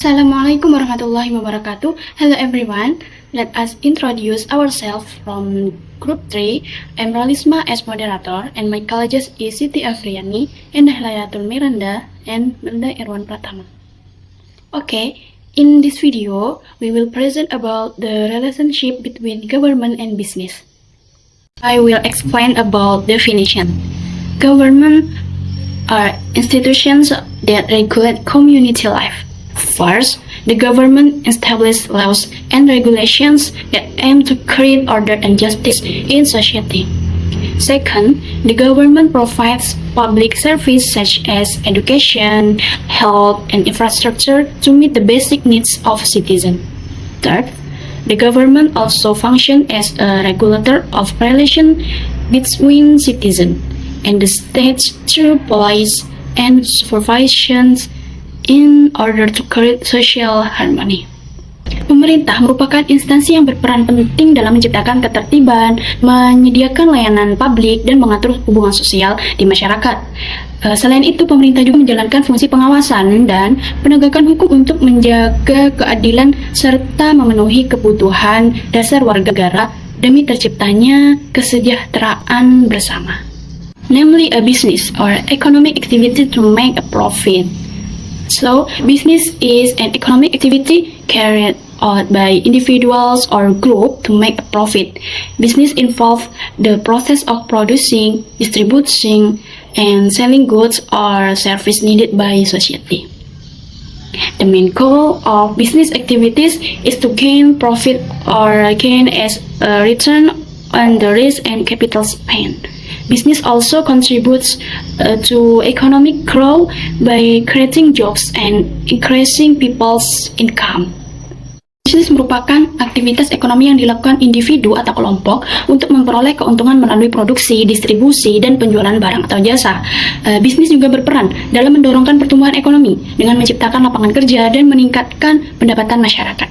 Assalamualaikum warahmatullahi wabarakatuh. Hello everyone. Let us introduce ourselves from Group 3. I'm Rolisma as moderator and my colleagues is Siti Afriani, Endah Layatul Miranda, and Menda Irwan Pratama. Okay, in this video, we will present about the relationship between government and business. I will explain about definition. Government are institutions that regulate community life. First, the government establishes laws and regulations that aim to create order and justice in society. Second, the government provides public service such as education, health, and infrastructure to meet the basic needs of citizens. Third, the government also functions as a regulator of relations between citizens and the state through police and supervision in order to create social harmony. Pemerintah merupakan instansi yang berperan penting dalam menciptakan ketertiban, menyediakan layanan publik, dan mengatur hubungan sosial di masyarakat. Selain itu, pemerintah juga menjalankan fungsi pengawasan dan penegakan hukum untuk menjaga keadilan serta memenuhi kebutuhan dasar warga negara demi terciptanya kesejahteraan bersama. Namely, a business or economic activity to make a profit. So, business is an economic activity carried out by individuals or group to make a profit. Business involves the process of producing, distributing, and selling goods or service needed by society. The main goal of business activities is to gain profit or gain as a return on the risk and capital spent. Business also contributes to economic growth by creating jobs and increasing people's income. Bisnis merupakan aktivitas ekonomi yang dilakukan individu atau kelompok untuk memperoleh keuntungan melalui produksi, distribusi, dan penjualan barang atau jasa. Bisnis juga berperan dalam mendorongkan pertumbuhan ekonomi dengan menciptakan lapangan kerja dan meningkatkan pendapatan masyarakat.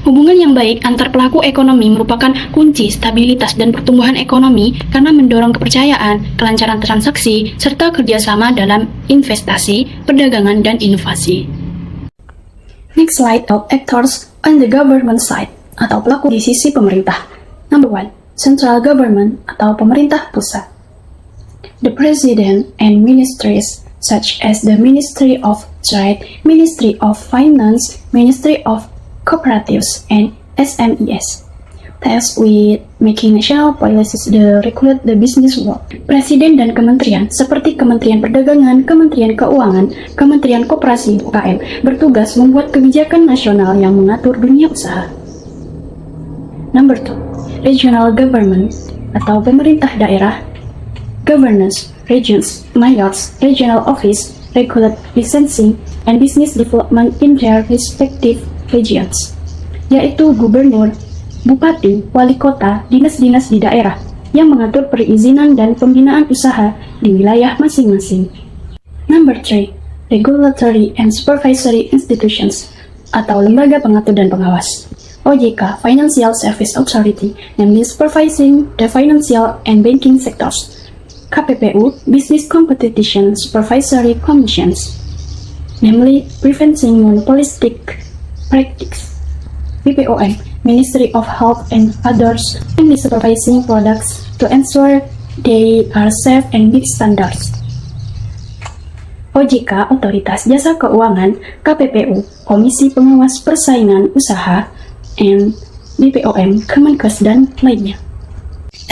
Hubungan yang baik antar pelaku ekonomi merupakan kunci stabilitas dan pertumbuhan ekonomi karena mendorong kepercayaan, kelancaran transaksi, serta kerjasama dalam investasi, perdagangan, dan inovasi. Next slide of actors on the government side atau pelaku di sisi pemerintah. Number 1. Central government atau pemerintah pusat. The president and ministries such as the Ministry of Trade, Ministry of Finance, Ministry of Cooperatives, and SMEs, tasked with making national policies that regulate the business world. Presiden dan kementerian seperti Kementerian Perdagangan, Kementerian Keuangan, Kementerian Koperasi UKM bertugas membuat kebijakan nasional yang mengatur dunia usaha. Number 2. Regional government atau pemerintah daerah. Governors, regions, mayors, regional office regulate licensing and business development in their respective regions, yaitu gubernur, bupati, wali kota, dinas-dinas di daerah yang mengatur perizinan dan pembinaan usaha di wilayah masing-masing. Number 3. Regulatory and Supervisory Institutions atau lembaga pengatur dan pengawas. OJK, Financial Service Authority, namely supervising the financial and banking sectors. KPPU, Business Competition Supervisory Commissions, namely preventing monopolistic practice. BPOM, Ministry of Health and others, and supervising products to ensure they are safe and meet standards. OJK, Otoritas Jasa Keuangan, KPPU, Komisi Pengawas Persaingan Usaha, and BPOM, Kemenkes, dan lainnya.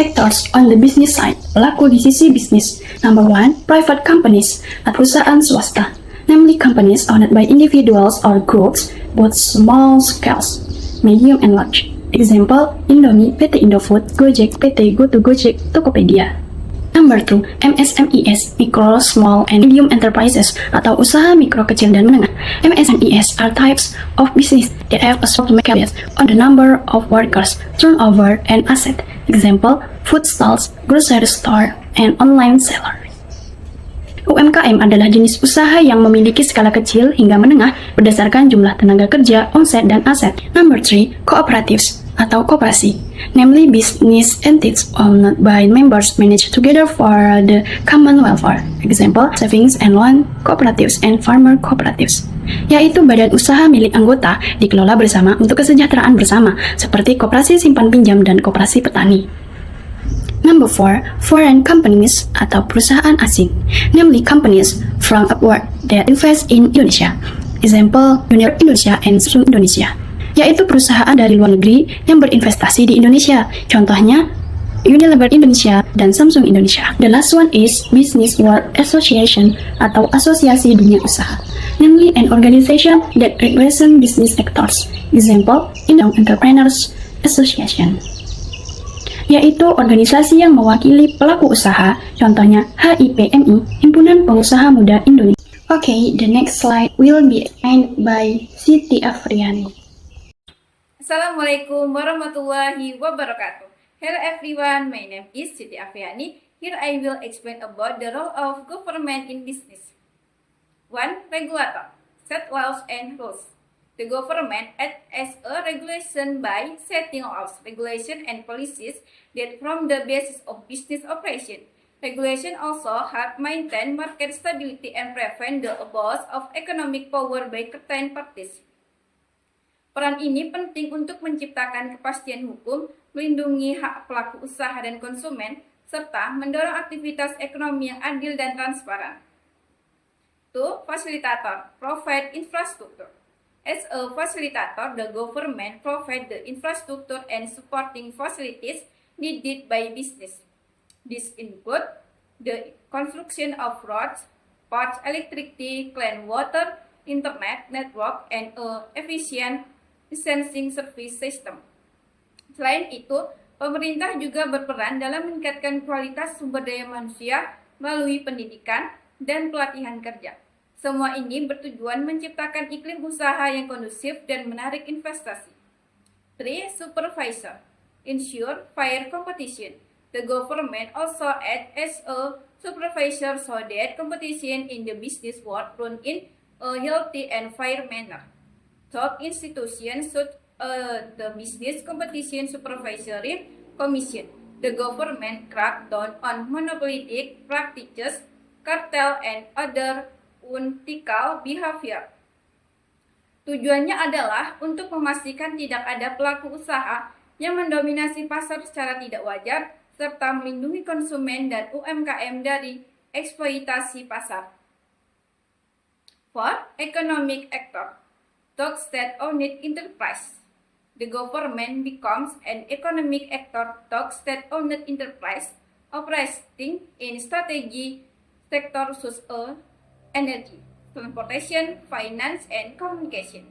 Actors on the business side, pelaku di sisi bisnis. Number 1, private companies, perusahaan swasta, namely companies owned by individuals or groups, both small scales, medium and large. Example, Indomie, PT Indofood, Gojek, PT GoTo Gojek, Tokopedia. Number 2, MSMEs, Micro, Small, and Medium Enterprises, atau usaha mikro, kecil, dan menengah. MSMEs are types of business that have a small market on the number of workers, turnover, and asset. Example, food stalls, grocery store, and online seller. UMKM adalah jenis usaha yang memiliki skala kecil hingga menengah berdasarkan jumlah tenaga kerja, omset, dan aset. Number 3, cooperatives atau koperasi, namely business entities owned by members managed together for the common welfare. Example, savings and loan cooperatives and farmer cooperatives, yaitu badan usaha milik anggota dikelola bersama untuk kesejahteraan bersama, seperti koperasi simpan pinjam dan koperasi petani. Number 4, foreign companies atau perusahaan asing, namely companies from abroad that invest in Indonesia. Example, Unilever Indonesia and Samsung Indonesia, yaitu perusahaan dari luar negeri yang berinvestasi di Indonesia. Contohnya, Unilever Indonesia dan Samsung Indonesia. The last one is Business World Association atau Asosiasi Dunia Usaha, namely an organization that represents business sectors. Example, Indonesian Entrepreneurs Association, yaitu organisasi yang mewakili pelaku usaha, contohnya HIPMI, Himpunan Pengusaha Muda Indonesia. Okay, the next slide will be explained by Siti Afriani. Assalamualaikum warahmatullahi wabarakatuh. Hello everyone, my name is Siti Afriani. Here I will explain about the role of government in business. 1. Regulator. Set laws and rules. The government acts as a regulation by setting laws, regulation and policies that form the basis of business operation. Regulation also help maintain market stability and prevent the abuse of economic power by certain parties. Peran ini penting untuk menciptakan kepastian hukum, melindungi hak pelaku usaha dan konsumen, serta mendorong aktivitas ekonomi yang adil dan transparan. 2. Facilitator, provide infrastructure. As a facilitator, the government provides the infrastructure and supporting facilities needed by business. This include the construction of roads, ports, electricity, clean water, internet network, and a efficient licensing service system. Selain itu, pemerintah juga berperan dalam meningkatkan kualitas sumber daya manusia melalui pendidikan dan pelatihan kerja. Semua ini bertujuan menciptakan iklim usaha yang kondusif dan menarik investasi. 3. Supervisor. Ensure fair competition. The government also acts as a supervisor so that competition in the business world run in a healthy and fair manner. Top institutions such the Business Competition Supervisory Commission. The government crack down on monopolistic practices, cartel, and other unethical behavior. Tujuannya adalah untuk memastikan tidak ada pelaku usaha yang mendominasi pasar secara tidak wajar, serta melindungi konsumen dan UMKM dari eksploitasi pasar. 4. Economic actor. Talk state-owned enterprise. The government becomes an economic actor, talk state-owned enterprise, operating in strategy sector such as energy, transportation, finance, and communication.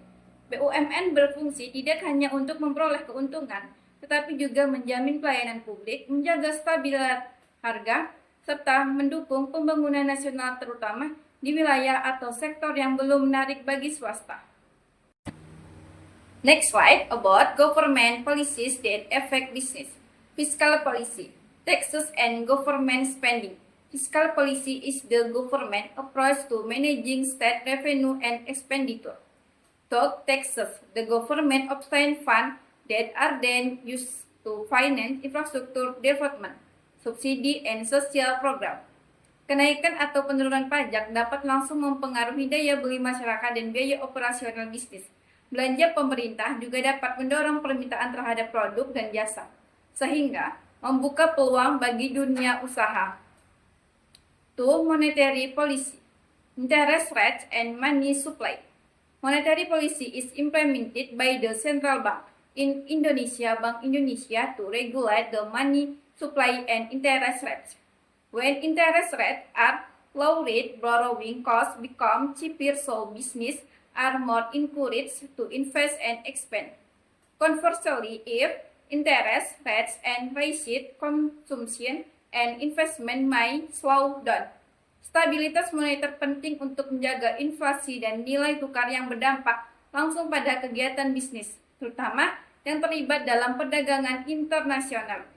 BUMN berfungsi tidak hanya untuk memperoleh keuntungan, tetapi juga menjamin pelayanan publik, menjaga stabilitas harga, serta mendukung pembangunan nasional terutama di wilayah atau sektor yang belum menarik bagi swasta. Next slide about government policies that affect business. Fiscal policy, taxes and government spending. Fiscal policy is the government approach to managing state revenue and expenditure. Through taxes, the government obtains funds that are then used to finance infrastructure development, subsidi, and social program. Kenaikan atau penurunan pajak dapat langsung mempengaruhi daya beli masyarakat dan biaya operasional bisnis. Belanja pemerintah juga dapat mendorong permintaan terhadap produk dan jasa, sehingga membuka peluang bagi dunia usaha. 2. Monetary policy, interest rates and money supply. Monetary policy is implemented by the central bank in Indonesia, Bank Indonesia, to regulate the money supply and interest rates. When interest rates are lowered, borrowing costs become cheaper, so business are more encouraged to invest and expand. Conversely, if interest rates and raised, consumption and investment may slow down. Stabilitas moneter penting untuk menjaga inflasi dan nilai tukar yang berdampak langsung pada kegiatan bisnis, terutama yang terlibat dalam perdagangan internasional.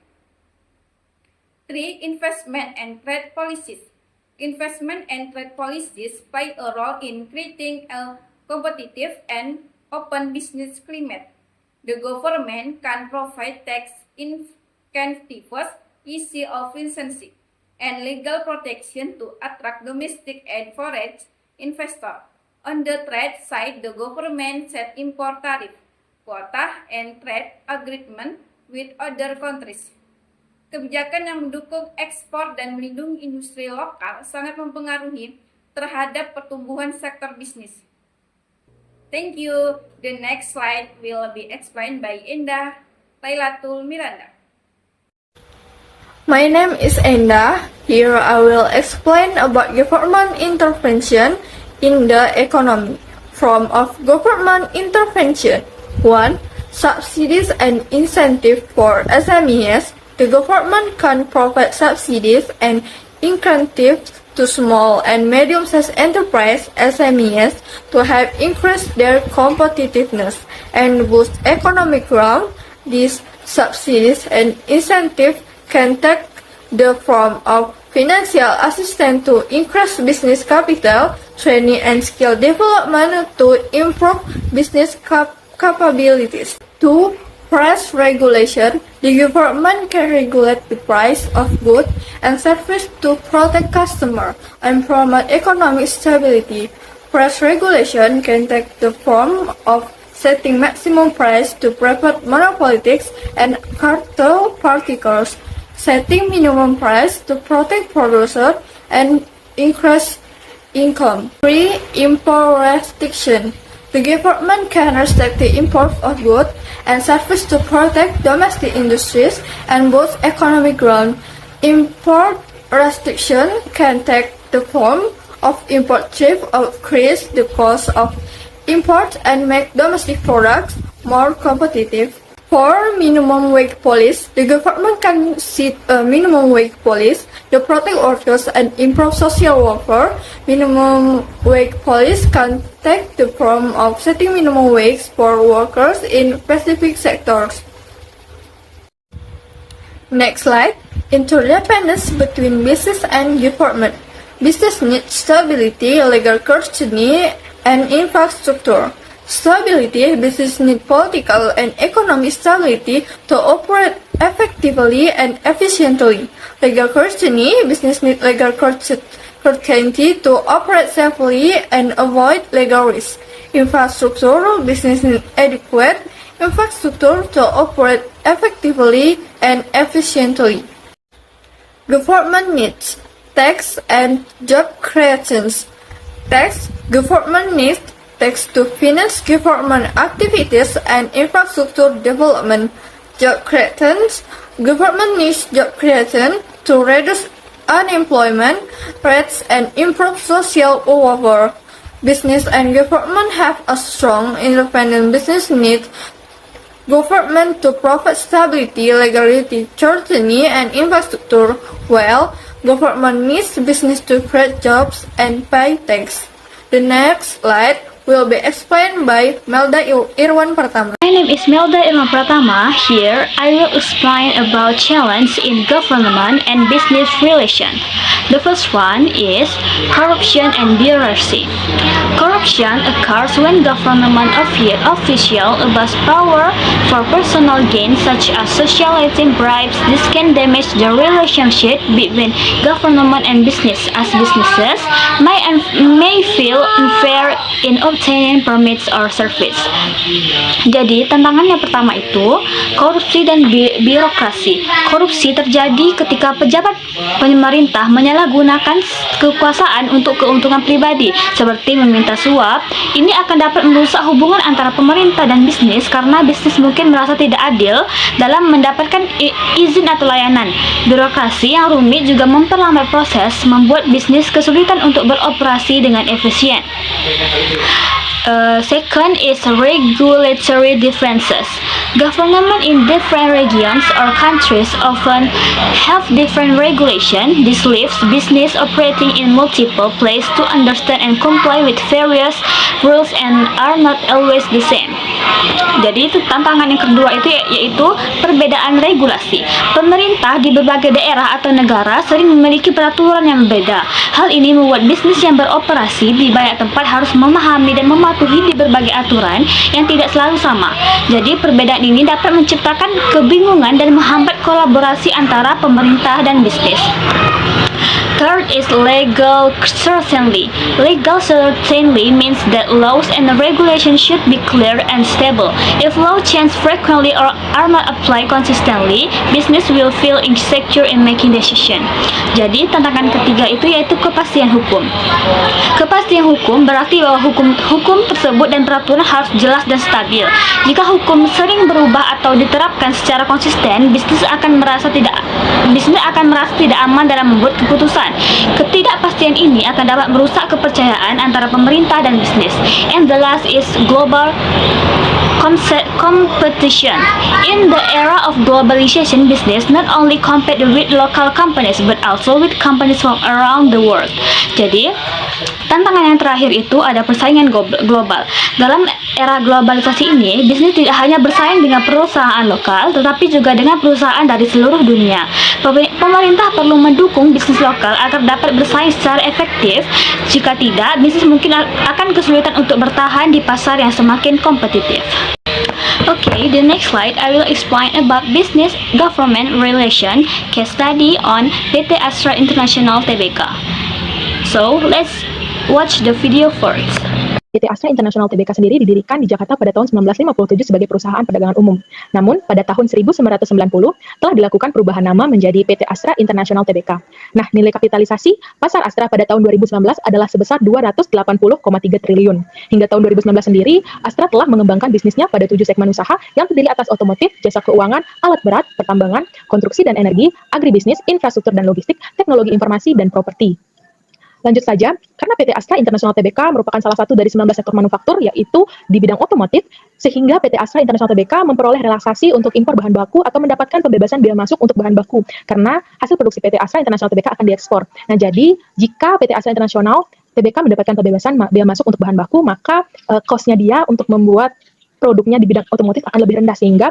3. Investment and trade policies. Investment and trade policies play a role in creating a competitive and open business climate. The government can provide tax incentives, easy of licensing, and legal protection to attract domestic and foreign investors. On the trade side, the government set import tariff, quota, and trade agreement with other countries. Kebijakan yang mendukung ekspor dan melindungi industri lokal sangat mempengaruhi terhadap pertumbuhan sektor bisnis. Thank you. The next slide will be explained by Indah Lailatul Miranda. My name is Enda. Here I will explain about government intervention in the economy. Form of government intervention. 1. Subsidies and incentives for SMEs. The government can provide subsidies and incentives to small and medium-sized enterprise (SMEs) to help increase their competitiveness and boost economic growth. These subsidies and incentives can take the form of financial assistance to increase business capital, training and skill development to improve business capabilities. 2. Price regulation. The government can regulate the price of goods and services to protect customers and promote economic stability. Price regulation can take the form of setting maximum price to prevent monopolies and cartel practices, setting minimum price to protect producers and increase income. 3. Import restriction. The government can restrict the import of goods and services to protect domestic industries and boost economic growth. Import restriction can take the form of import tariff, increase the cost of import and make domestic products more competitive. 4. Minimum wage policy. The government can set a minimum wage policy to protect workers and improve social welfare. Minimum wage policy can take the form of setting minimum wage for workers in specific sectors. Next slide. Interdependence between business and government. Business needs stability, legal certainty, and infrastructure. Stability. Business needs political and economic stability to operate effectively and efficiently. Legal certainty. Business needs legal certainty to operate safely and avoid legal risk. Infrastructure. Business needs adequate infrastructure to operate effectively and efficiently. Government needs tax and job creations. Tax. Government needs tax to finance government activities and infrastructure development. Job creations. Government needs job creation to reduce unemployment rates and improve social welfare. Business and government have a strong independent business need government to provide stability, legality, certainty, and infrastructure, while government needs business to create jobs and pay tax. The next slide will be explained by Melda Irwan Pratama. My name is Melda Irwan Pratama. Here, I will explain about challenge in government and business relation. The first one is corruption and bureaucracy. Corruption occurs when government officials abuse power for personal gain, such as socializing bribes. This can damage the relationship between government and business, as businesses may feel unfair in obtaining permits or service. Jadi, tantangan yang pertama itu korupsi dan birokrasi. Korupsi terjadi ketika pejabat pemerintah menyalahgunakan kekuasaan untuk keuntungan pribadi, seperti meminta suap. Ini akan dapat merusak hubungan antara pemerintah dan bisnis karena bisnis mungkin merasa tidak adil dalam mendapatkan izin atau layanan. Birokrasi yang rumit juga memperlambat proses, membuat bisnis kesulitan untuk beroperasi dengan efisien. Second is regulatory differences. Government in different regions or countries often have different regulation. This leaves business operating in multiple places to understand and comply with various rules and are not always the same. Jadi itu tantangan yang kedua itu yaitu perbedaan regulasi. Pemerintah di berbagai daerah atau negara sering memiliki peraturan yang berbeda. Hal ini membuat bisnis yang beroperasi di banyak tempat harus memahami dan mematuhi di berbagai aturan yang tidak selalu sama. Jadi perbedaan ini dapat menciptakan kebingungan dan menghambat kolaborasi antara pemerintah dan bisnis. Third is legal certainty. Legal certainty means that laws and regulations should be clear and stable. If laws change frequently or are not applied consistently, business will feel insecure in making decision. Jadi tantangan ketiga itu yaitu kepastian hukum. Kepastian hukum berarti bahwa hukum tersebut dan peraturan harus jelas dan stabil. Jika hukum sering berubah atau diterapkan secara konsisten, bisnis akan merasa tidak aman dalam membuat keputusan. Ketidakpastian ini akan dapat merusak kepercayaan antara pemerintah dan bisnis. And the last is global competition. In the era of globalization, business not only compete with local companies but also with companies from around the world. Jadi, tantangan yang terakhir itu ada persaingan global. Dalam era globalisasi ini, bisnis tidak hanya bersaing dengan perusahaan lokal, tetapi juga dengan perusahaan dari seluruh dunia. Pemerintah perlu mendukung bisnis lokal agar dapat bersaing secara efektif. Jika tidak, bisnis mungkin akan kesulitan untuk bertahan di pasar yang semakin kompetitif. Okay, the next slide I will explain about business government relation case study on PT Astra International Tbk. So, let's watch the video first. PT Astra International Tbk sendiri didirikan di Jakarta pada tahun 1957 sebagai perusahaan perdagangan umum. Namun, pada tahun 1990 telah dilakukan perubahan nama menjadi PT Astra International Tbk. Nah, nilai kapitalisasi pasar Astra pada tahun 2019 adalah sebesar 280,3 triliun. Hingga tahun 2019 sendiri, Astra telah mengembangkan bisnisnya pada 7 segmen usaha yang terdiri atas otomotif, jasa keuangan, alat berat, pertambangan, konstruksi dan energi, agribisnis, infrastruktur dan logistik, teknologi informasi, dan properti. Lanjut saja, karena PT Astra International Tbk merupakan salah satu dari 19 sektor manufaktur, yaitu di bidang otomotif, sehingga PT Astra International Tbk memperoleh relaksasi untuk impor bahan baku atau mendapatkan pembebasan bea masuk untuk bahan baku, karena hasil produksi PT Astra International Tbk akan diekspor. Nah, jadi jika PT Astra International Tbk mendapatkan pembebasan bea masuk untuk bahan baku, maka cost-nya dia untuk membuat produknya di bidang otomotif akan lebih rendah, sehingga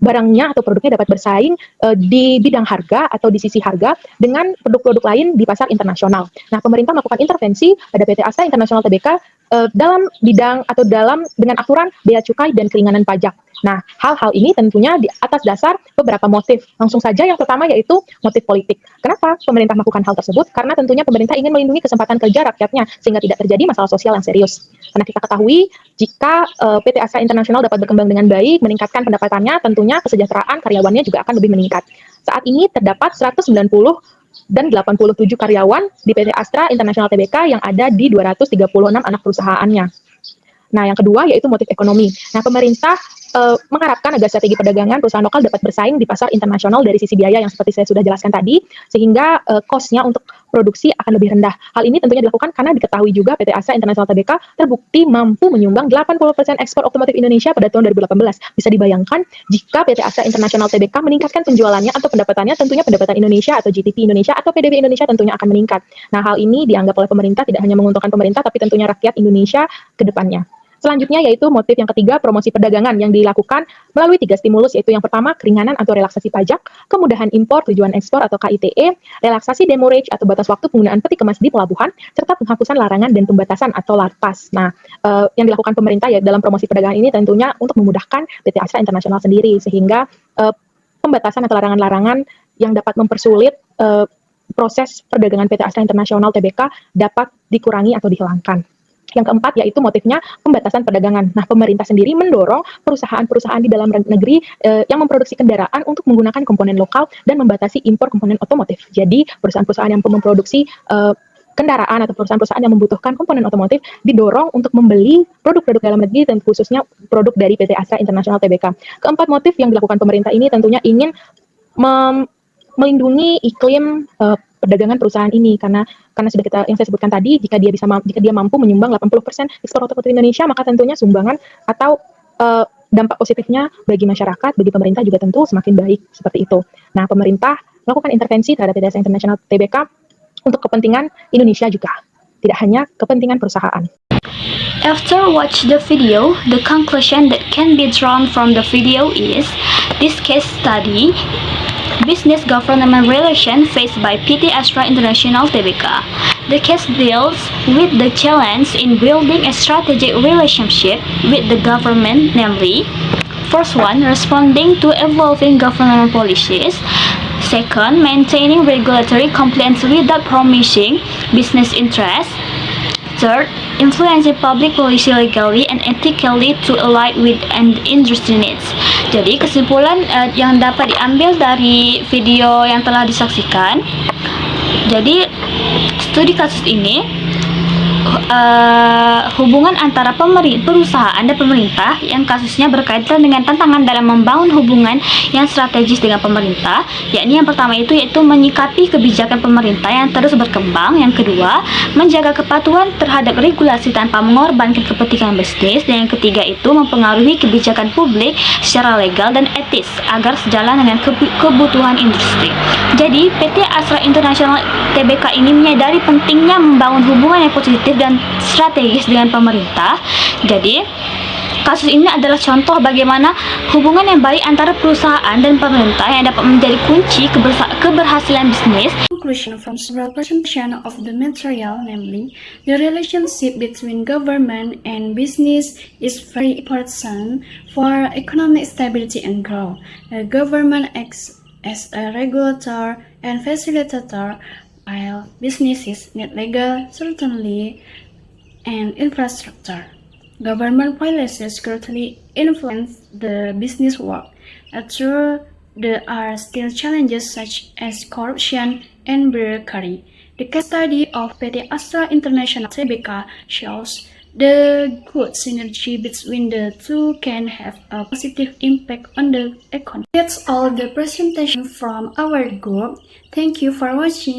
barangnya atau produknya dapat bersaing di bidang harga atau di sisi harga dengan produk-produk lain di pasar internasional. Nah, pemerintah melakukan intervensi pada PT Astra International Tbk dalam bidang atau dengan aturan bea cukai dan keringanan pajak. Nah, hal-hal ini tentunya di atas dasar beberapa motif. Langsung saja yang pertama yaitu motif politik. Kenapa pemerintah melakukan hal tersebut? Karena tentunya pemerintah ingin melindungi kesempatan kerja rakyatnya sehingga tidak terjadi masalah sosial yang serius. Karena kita ketahui jika PT Astra International dapat berkembang dengan baik, meningkatkan pendapatannya, tentunya kesejahteraan karyawannya juga akan lebih meningkat. Saat ini terdapat 190 dan 87 karyawan di PT Astra International Tbk yang ada di 236 anak perusahaannya. Nah, yang kedua yaitu motif ekonomi. Nah, pemerintah mengharapkan agar strategi perdagangan perusahaan lokal dapat bersaing di pasar internasional dari sisi biaya yang seperti saya sudah jelaskan tadi, sehingga cost-nya untuk produksi akan lebih rendah. Hal ini tentunya dilakukan karena diketahui juga PT Astra International Tbk terbukti mampu menyumbang 80% ekspor otomotif Indonesia pada tahun 2018. Bisa dibayangkan jika PT Astra International Tbk meningkatkan penjualannya atau pendapatannya, tentunya pendapatan Indonesia atau GDP Indonesia atau PDB Indonesia tentunya akan meningkat. Nah, hal ini dianggap oleh pemerintah tidak hanya menguntungkan pemerintah, tapi tentunya rakyat Indonesia ke depannya. Selanjutnya yaitu motif yang ketiga, promosi perdagangan yang dilakukan melalui 3 stimulus, yaitu yang pertama keringanan atau relaksasi pajak, kemudahan impor tujuan ekspor atau KITE, relaksasi demurrage atau batas waktu penggunaan peti kemas di pelabuhan, serta penghapusan larangan dan pembatasan atau LARPAS. Nah, yang dilakukan pemerintah ya dalam promosi perdagangan ini tentunya untuk memudahkan PT Astra International sendiri, sehingga pembatasan atau larangan-larangan yang dapat mempersulit proses perdagangan PT Astra International Tbk dapat dikurangi atau dihilangkan. Yang keempat yaitu motifnya pembatasan perdagangan. Nah, pemerintah sendiri mendorong perusahaan-perusahaan di dalam negeri yang memproduksi kendaraan untuk menggunakan komponen lokal dan membatasi impor komponen otomotif. Jadi, perusahaan-perusahaan yang memproduksi kendaraan atau perusahaan-perusahaan yang membutuhkan komponen otomotif didorong untuk membeli produk-produk dalam negeri dan khususnya produk dari PT Astra International Tbk. Keempat motif yang dilakukan pemerintah ini tentunya ingin melindungi iklim perdagangan perusahaan ini karena sudah yang saya sebutkan tadi, jika dia mampu menyumbang 80% ekspor otomotif Indonesia, maka tentunya sumbangan atau dampak positifnya bagi masyarakat, bagi pemerintah juga tentu semakin baik seperti itu. Nah, pemerintah melakukan intervensi terhadap PT Astra International Tbk untuk kepentingan Indonesia juga, tidak hanya kepentingan perusahaan. After watch the video, the conclusion that can be drawn from the video is this case study business government relation faced by PT Astra International Tbk. The case deals with the challenge in building a strategic relationship with the government, namely, first one, responding to evolving government policies. Second, maintaining regulatory compliance without promising business interests. Third, influencing public policy legally and ethically to align with and industry needs. Jadi kesimpulan yang dapat diambil dari video yang telah disaksikan, jadi studi kasus ini hubungan antara perusahaan dan pemerintah yang kasusnya berkaitan dengan tantangan dalam membangun hubungan yang strategis dengan pemerintah, yakni yang pertama itu yaitu menyikapi kebijakan pemerintah yang terus berkembang, yang kedua menjaga kepatuhan terhadap regulasi tanpa mengorbankan kepentingan bisnis, dan yang ketiga itu mempengaruhi kebijakan publik secara legal dan etis agar sejalan dengan kebutuhan industri. Jadi PT Astra International Tbk ini menyadari pentingnya membangun hubungan yang positif dan strategis dengan pemerintah. Jadi kasus ini adalah contoh bagaimana hubungan yang baik antara perusahaan dan pemerintah yang dapat menjadi kunci keberhasilan bisnis. Conclusion from several presentation of the material, namely, the relationship between government and business is very important for economic stability and growth. The government acts as a regulator and facilitator, while businesses need legal certainty and infrastructure. Government policies greatly influence the business world. Although there are still challenges such as corruption and bureaucracy. The case study of PT Astra International Tbk shows the good synergy between the two can have a positive impact on the economy. That's all the presentation from our group. Thank you for watching.